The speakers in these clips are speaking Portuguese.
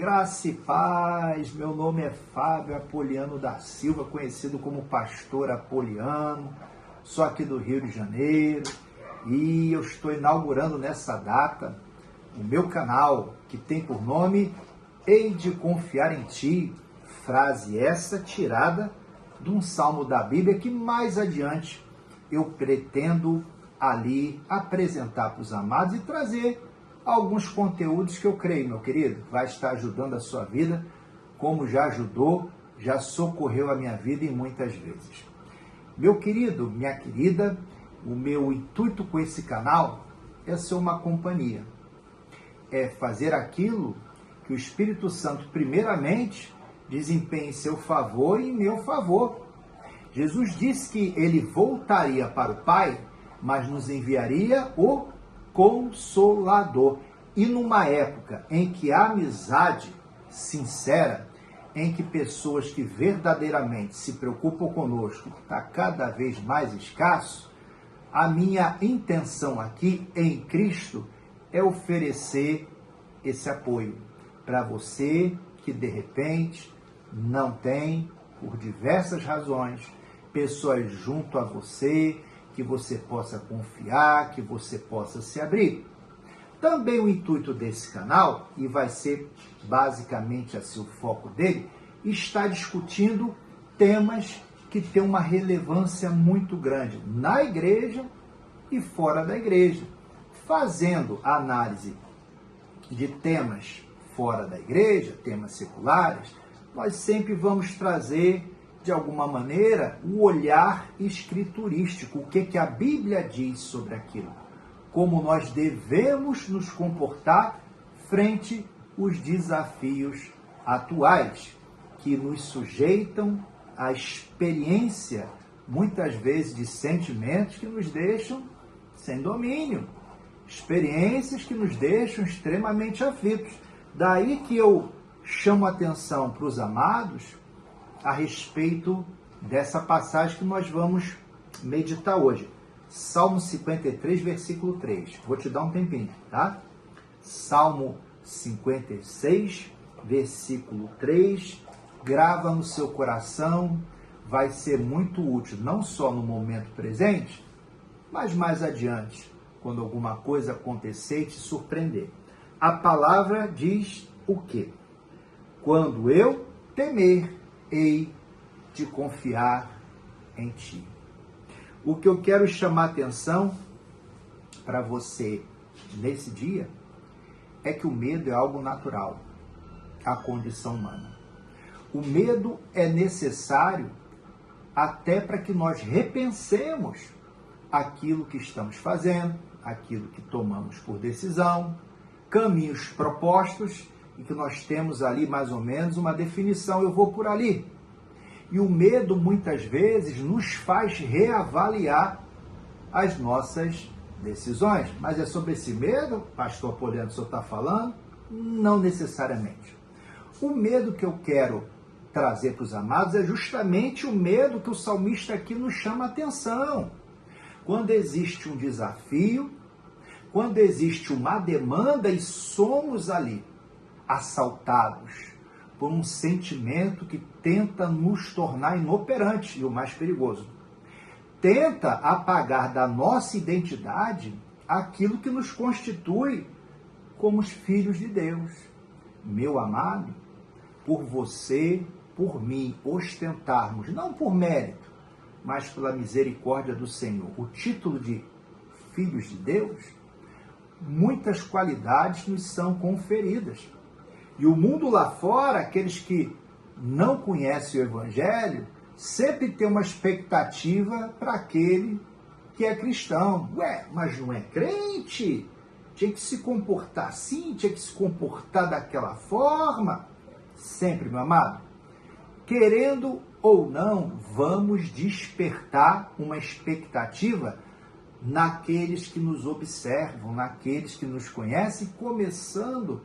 Graça e paz, meu nome é Fábio Apoliano da Silva, conhecido como Pastor Apoliano, sou aqui do Rio de Janeiro e eu estou inaugurando nessa data o meu canal que tem por nome Hei de Confiar em Ti, frase essa tirada de um salmo da Bíblia que mais adiante eu pretendo ali apresentar para os amados e trazer alguns conteúdos que eu creio, meu querido, vai estar ajudando a sua vida, como já ajudou, já socorreu a minha vida em muitas vezes. Meu querido, minha querida, o meu intuito com esse canal é ser uma companhia, é fazer aquilo que o Espírito Santo, primeiramente, desempenhe em seu favor e em meu favor. Jesus disse que ele voltaria para o Pai, mas nos enviaria o Consolador. E numa época em que a amizade sincera, em que pessoas que verdadeiramente se preocupam conosco está cada vez mais escasso, a minha intenção aqui em Cristo é oferecer esse apoio para você que de repente não tem, por diversas razões, pessoas junto a você, que você possa confiar, que você possa se abrir. Também o intuito desse canal, e vai ser basicamente assim o foco dele, está discutindo temas que têm uma relevância muito grande na igreja e fora da igreja. Fazendo análise de temas fora da igreja, temas seculares, nós sempre vamos trazer de alguma maneira, o olhar escriturístico, o que a Bíblia diz sobre aquilo, como nós devemos nos comportar frente aos desafios atuais, que nos sujeitam à experiência, muitas vezes, de sentimentos que nos deixam sem domínio, experiências que nos deixam extremamente aflitos. Daí que eu chamo a atenção para os amados a respeito dessa passagem que nós vamos meditar hoje. Salmo 53, versículo 3. Vou te dar um tempinho, tá? Salmo 56, versículo 3. Grava no seu coração, vai ser muito útil, não só no momento presente, mas mais adiante, quando alguma coisa acontecer e te surpreender. A palavra diz o quê? Quando eu temer, hei de confiar em ti. O que eu quero chamar a atenção para você nesse dia é que o medo é algo natural, a condição humana. O medo é necessário até para que nós repensemos aquilo que estamos fazendo, aquilo que tomamos por decisão, caminhos propostos, e que nós temos ali mais ou menos uma definição, eu vou por ali. E o medo muitas vezes nos faz reavaliar as nossas decisões. Mas é sobre esse medo, pastor Apoliano, o senhor está falando? Não necessariamente. O medo que eu quero trazer para os amados é justamente o medo que o salmista aqui nos chama a atenção. Quando existe um desafio, quando existe uma demanda e somos ali assaltados por um sentimento que tenta nos tornar inoperantes, e o mais perigoso, tenta apagar da nossa identidade aquilo que nos constitui como os filhos de Deus. Meu amado, por você, por mim, ostentarmos, não por mérito, mas pela misericórdia do Senhor, o título de filhos de Deus, muitas qualidades nos são conferidas. E o mundo lá fora, aqueles que não conhecem o Evangelho, sempre tem uma expectativa para aquele que é cristão. Ué, mas não é crente? Tinha que se comportar assim, tinha que se comportar daquela forma. Sempre, meu amado, querendo ou não, vamos despertar uma expectativa naqueles que nos observam, naqueles que nos conhecem, começando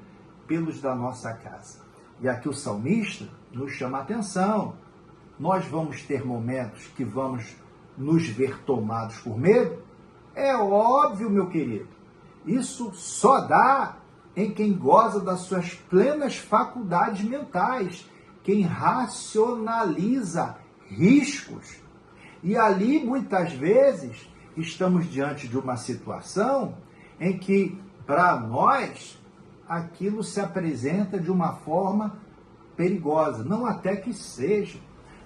pelos da nossa casa. E aqui o salmista nos chama a atenção. Nós vamos ter momentos que vamos nos ver tomados por medo? É óbvio, meu querido. Isso só dá em quem goza das suas plenas faculdades mentais, quem racionaliza riscos. E ali, muitas vezes, estamos diante de uma situação em que, para nós, aquilo se apresenta de uma forma perigosa. Não até que seja,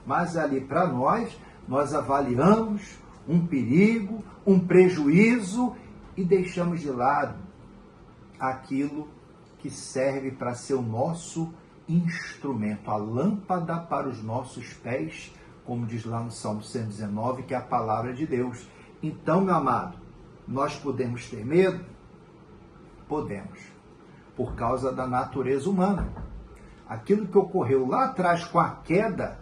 mas ali, para nós avaliamos um perigo, um prejuízo e deixamos de lado aquilo que serve para ser o nosso instrumento, a lâmpada para os nossos pés, como diz lá no Salmo 119, que é a palavra de Deus. Então, meu amado, nós podemos ter medo? Podemos, por causa da natureza humana. Aquilo que ocorreu lá atrás com a queda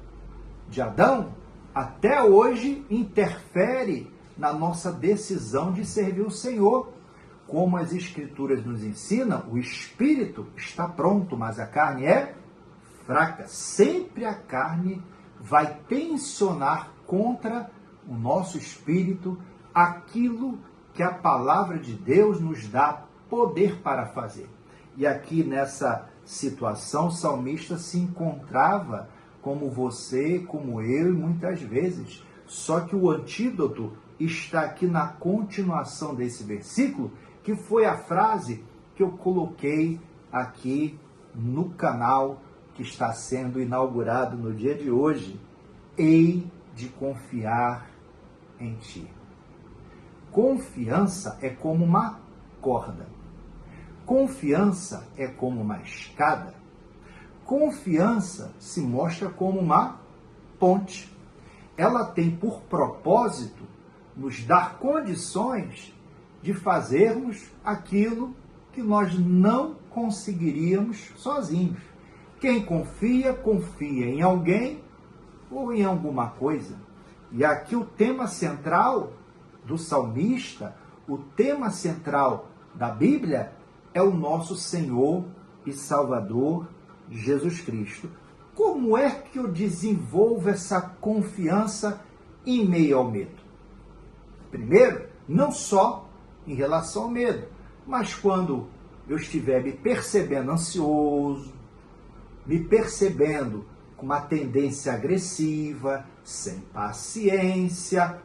de Adão, até hoje interfere na nossa decisão de servir o Senhor. Como as Escrituras nos ensinam, o espírito está pronto, mas a carne é fraca. Sempre a carne vai tensionar contra o nosso espírito aquilo que a palavra de Deus nos dá poder para fazer. E aqui nessa situação, o salmista se encontrava como você, como eu, e muitas vezes. Só que o antídoto está aqui na continuação desse versículo, que foi a frase que eu coloquei aqui no canal que está sendo inaugurado no dia de hoje. Hei de confiar em ti. Confiança é como uma corda. Confiança é como uma escada. Confiança se mostra como uma ponte. Ela tem por propósito nos dar condições de fazermos aquilo que nós não conseguiríamos sozinhos. Quem confia, confia em alguém ou em alguma coisa. E aqui o tema central do salmista, o tema central da Bíblia é o nosso Senhor e Salvador Jesus Cristo. Como é que eu desenvolvo essa confiança em meio ao medo? Primeiro, não só em relação ao medo, mas quando eu estiver me percebendo ansioso, me percebendo com uma tendência agressiva, sem paciência,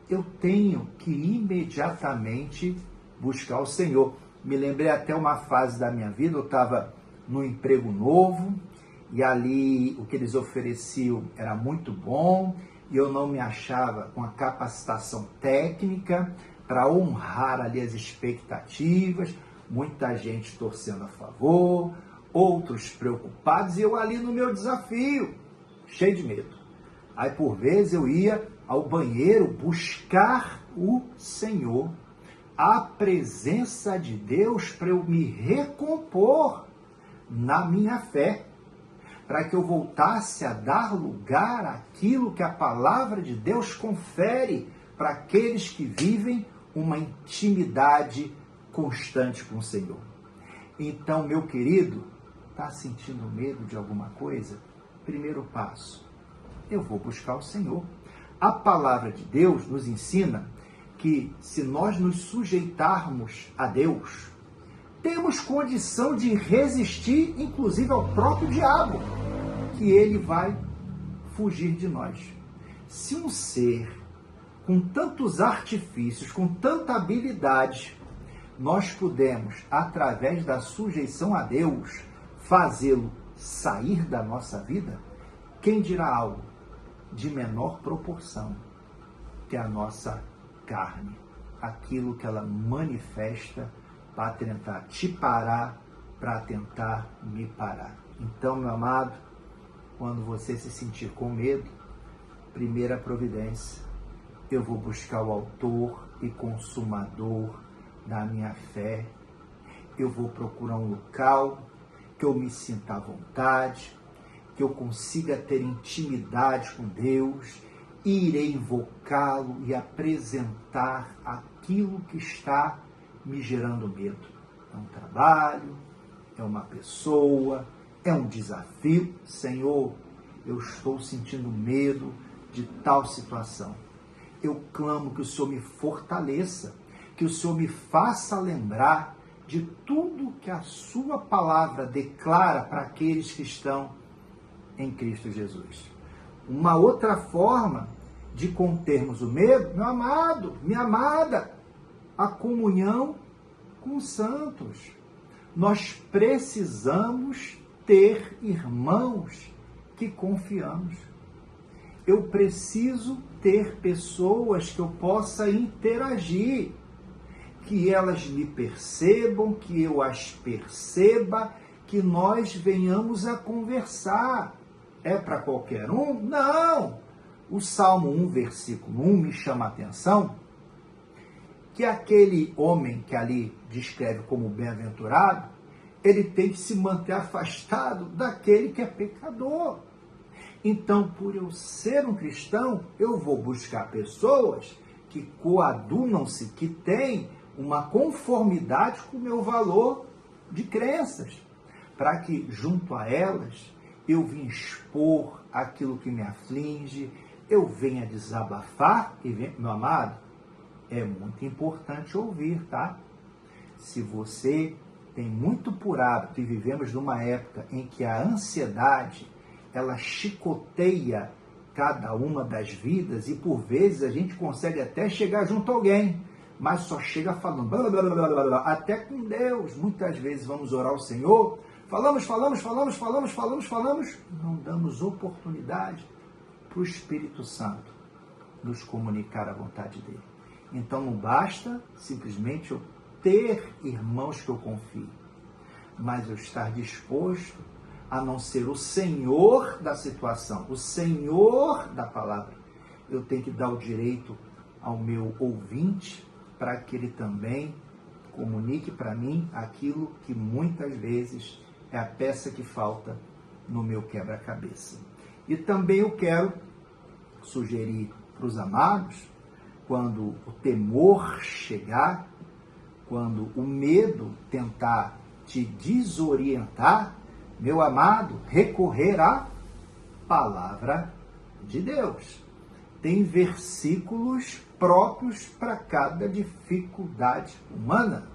eu tenho que imediatamente buscar o Senhor. Me lembrei até uma fase da minha vida, eu estava num emprego novo, e ali o que eles ofereciam era muito bom, e eu não me achava com a capacitação técnica para honrar ali as expectativas, muita gente torcendo a favor, outros preocupados, e eu ali no meu desafio, cheio de medo. Aí por vezes eu ia ao banheiro buscar o Senhor, a presença de Deus para eu me recompor na minha fé, para que eu voltasse a dar lugar àquilo que a palavra de Deus confere para aqueles que vivem uma intimidade constante com o Senhor. Então, meu querido, está sentindo medo de alguma coisa? Primeiro passo, eu vou buscar o Senhor. A palavra de Deus nos ensina que se nós nos sujeitarmos a Deus, temos condição de resistir, inclusive ao próprio diabo, que ele vai fugir de nós. Se um ser com tantos artifícios, com tanta habilidade, nós podemos, através da sujeição a Deus, fazê-lo sair da nossa vida, quem dirá algo de menor proporção que a nossa carne, aquilo que ela manifesta para tentar te parar, para tentar me parar. Então, meu amado, quando você se sentir com medo, primeira providência, eu vou buscar o autor e consumador da minha fé. Eu vou procurar um local que eu me sinta à vontade, que eu consiga ter intimidade com Deus, e irei invocá-lo e apresentar aquilo que está me gerando medo. É um trabalho, é uma pessoa, é um desafio. Senhor, eu estou sentindo medo de tal situação. Eu clamo que o Senhor me fortaleça, que o Senhor me faça lembrar de tudo que a sua palavra declara para aqueles que estão em Cristo Jesus. Uma outra forma de contermos o medo, meu amado, minha amada, a comunhão com os santos. Nós precisamos ter irmãos que confiamos. Eu preciso ter pessoas que eu possa interagir, que elas me percebam, que eu as perceba, que nós venhamos a conversar. É para qualquer um? Não! O Salmo 1, versículo 1 me chama a atenção que aquele homem que ali descreve como bem-aventurado, ele tem que se manter afastado daquele que é pecador. Então, por eu ser um cristão, eu vou buscar pessoas que coadunam-se, que têm uma conformidade com o meu valor de crenças, para que, junto a elas, eu venha expor aquilo que me aflige, eu venha desabafar, e meu amado, é muito importante ouvir, tá? Se você tem muito por hábito, e vivemos numa época em que a ansiedade, ela chicoteia cada uma das vidas, e por vezes a gente consegue até chegar junto a alguém, mas só chega falando, blá, blá, blá, blá, blá, até com Deus. Muitas vezes vamos orar ao Senhor, falamos, não damos oportunidade para o Espírito Santo nos comunicar a vontade dele. Então não basta simplesmente eu ter irmãos que eu confie, mas eu estar disposto a não ser o Senhor da situação, o Senhor da palavra. Eu tenho que dar o direito ao meu ouvinte para que ele também comunique para mim aquilo que muitas vezes é a peça que falta no meu quebra-cabeça. E também eu quero sugerir para os amados, quando o temor chegar, quando o medo tentar te desorientar, meu amado, recorrer à palavra de Deus. Tem versículos próprios para cada dificuldade humana,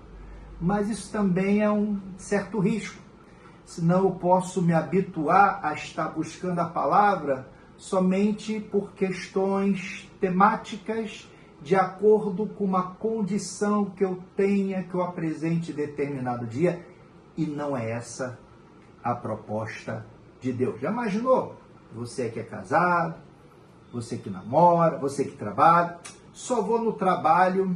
mas isso também é um certo risco. Senão eu posso me habituar a estar buscando a palavra somente por questões temáticas, de acordo com uma condição que eu tenha, que eu apresente em determinado dia, e não é essa a proposta de Deus. Já imaginou? Você que é casado, você que namora, você que trabalha, só vou no trabalho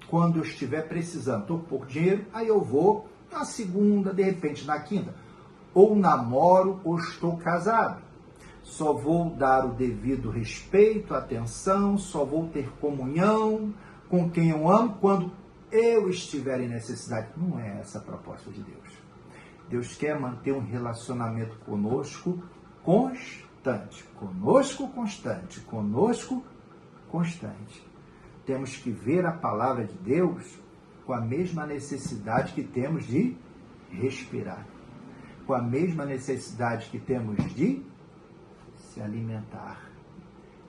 quando eu estiver precisando. Estou com pouco dinheiro, aí eu vou na segunda, de repente na quinta. Ou namoro ou estou casado. Só vou dar o devido respeito, atenção, só vou ter comunhão com quem eu amo quando eu estiver em necessidade. Não é essa a proposta de Deus. Deus quer manter um relacionamento conosco constante. Conosco constante. Conosco constante. Temos que ver a palavra de Deus com a mesma necessidade que temos de respirar. Com a mesma necessidade que temos de se alimentar.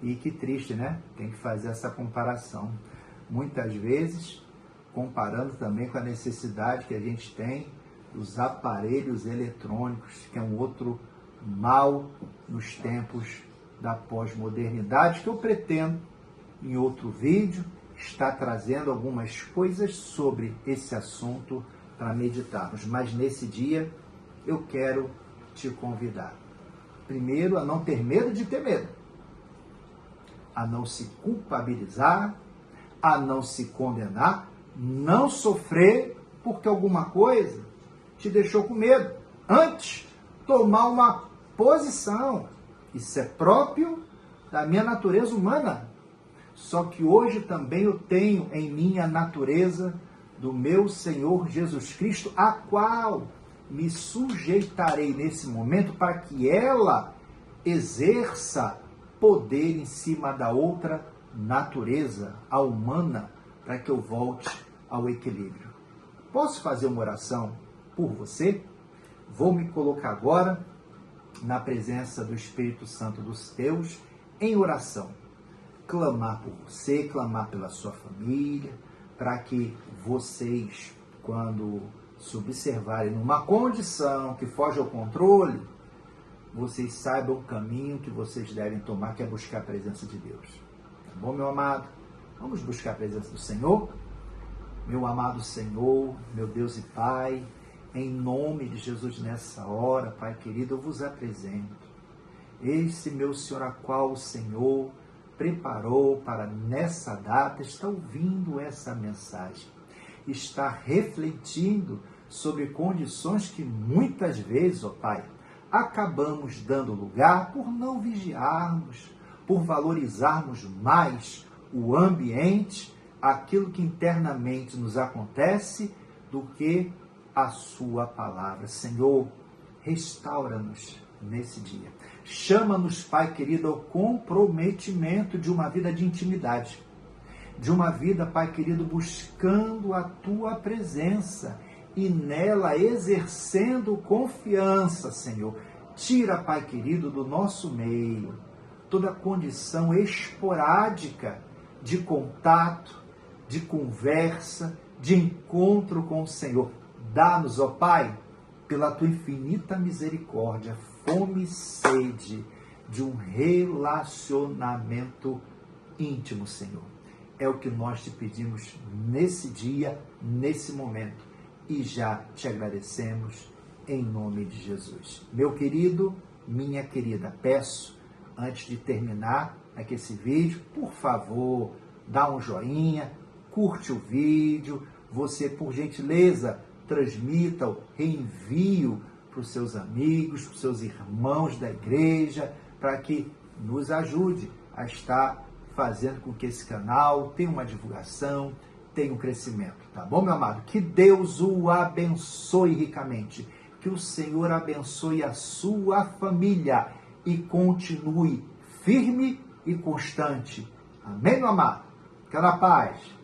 E que triste, né? Tem que fazer essa comparação. Muitas vezes, comparando também com a necessidade que a gente tem dos aparelhos eletrônicos, que é um outro mal nos tempos da pós-modernidade, que eu pretendo, em outro vídeo, estar trazendo algumas coisas sobre esse assunto para meditarmos. Mas nesse dia, eu quero te convidar. Primeiro, a não ter medo de ter medo. A não se culpabilizar, a não se condenar, não sofrer porque alguma coisa te deixou com medo. Antes, tomar uma posição. Isso é próprio da minha natureza humana. Só que hoje também eu tenho em mim a natureza do meu Senhor Jesus Cristo, a qual me sujeitarei nesse momento para que ela exerça poder em cima da outra natureza, a humana, para que eu volte ao equilíbrio. Posso fazer uma oração por você? Vou me colocar agora na presença do Espírito Santo dos Teus em oração. Clamar por você, clamar pela sua família, para que vocês, quando se observarem numa condição que foge ao controle, vocês saibam o caminho que vocês devem tomar, que é buscar a presença de Deus. Tá bom, meu amado? Vamos buscar a presença do Senhor? Meu amado Senhor, meu Deus e Pai, em nome de Jesus nessa hora, Pai querido, eu vos apresento esse meu Senhor, a qual o Senhor preparou para nessa data, está ouvindo essa mensagem, está refletindo sobre condições que muitas vezes, ó Pai, acabamos dando lugar por não vigiarmos, por valorizarmos mais o ambiente, aquilo que internamente nos acontece, do que a sua palavra. Senhor, restaura-nos nesse dia. Chama-nos, Pai querido, ao comprometimento de uma vida de intimidade, de uma vida, Pai querido, buscando a Tua presença e nela exercendo confiança, Senhor. Tira, Pai querido, do nosso meio toda condição esporádica de contato, de conversa, de encontro com o Senhor. Dá-nos, ó Pai, pela Tua infinita misericórdia, fome e sede de um relacionamento íntimo, Senhor. É o que nós te pedimos nesse dia, nesse momento. E já te agradecemos em nome de Jesus. Meu querido, minha querida, peço, antes de terminar aqui esse vídeo, por favor, dá um joinha, curte o vídeo, você, por gentileza, transmita-o, reenvie-o para os seus amigos, para os seus irmãos da igreja, para que nos ajude a estar fazendo com que esse canal tenha uma divulgação, tenha um crescimento, tá bom, meu amado? Que Deus o abençoe ricamente, que o Senhor abençoe a sua família e continue firme e constante. Amém, meu amado? Fica na paz.